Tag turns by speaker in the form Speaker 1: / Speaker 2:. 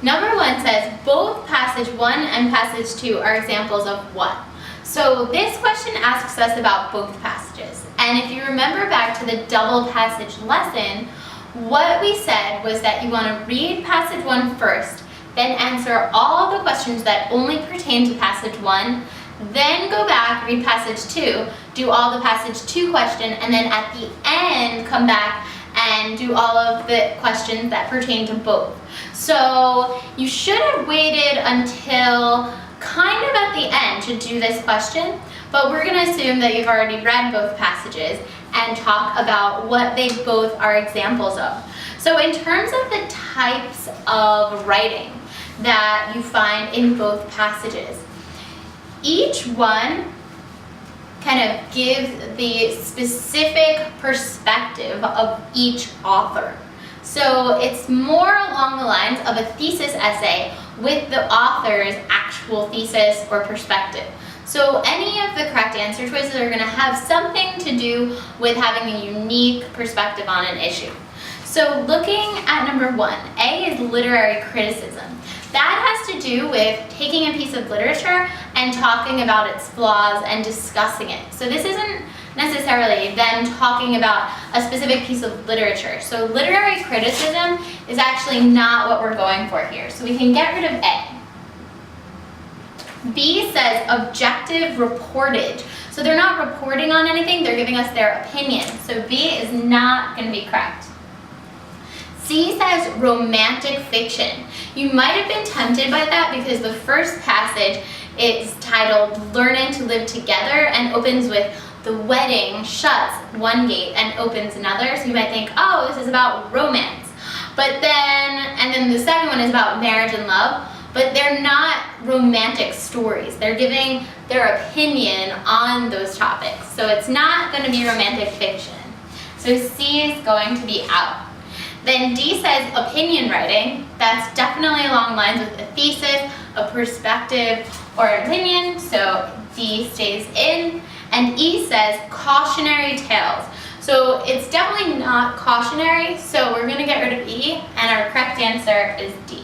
Speaker 1: Number 1 says, both passage 1 and passage 2 are examples of what? So this question asks us about both passages. And if you remember back to the double passage lesson, what we said was that you want to read passage 1 first, then answer all of the questions that only pertain to passage 1, then go back, read passage 2, do all the passage 2 question, and then at the end come back and do all of the questions that pertain to both. So you should have waited until kind of at the end to do this question, but we're going to assume that you've already read both passages and talk about what they both are examples of. So in terms of the types of writing that you find in both passages, each one kind of gives the specific perspective of each author. So it's more along the lines of a thesis essay with the author's actual thesis or perspective. So any of the correct answer choices are going to have something to do with having a unique perspective on an issue. So looking at number 1, A is literary criticism. That has to do with taking a piece of literature and talking about its flaws and discussing it. So this isn't necessarily them talking about a specific piece of literature. So literary criticism is actually not what we're going for here. So we can get rid of A. B says objective reportage. So they're not reporting on anything, they're giving us their opinion. So B is not going to be correct. C says romantic fiction. You might have been tempted by that because the first passage is titled Learning to Live Together and opens with the wedding shuts one gate and opens another. So you might think, oh, this is about romance. And then the second one is about marriage and love, but they're not romantic stories. They're giving their opinion on those topics. So it's not going to be romantic fiction. So C is going to be out. Then D says opinion writing. That's definitely along lines with a thesis, a perspective, or an opinion. So D stays in. And E says cautionary tales. So it's definitely not cautionary. So we're going to get rid of E, and our correct answer is D.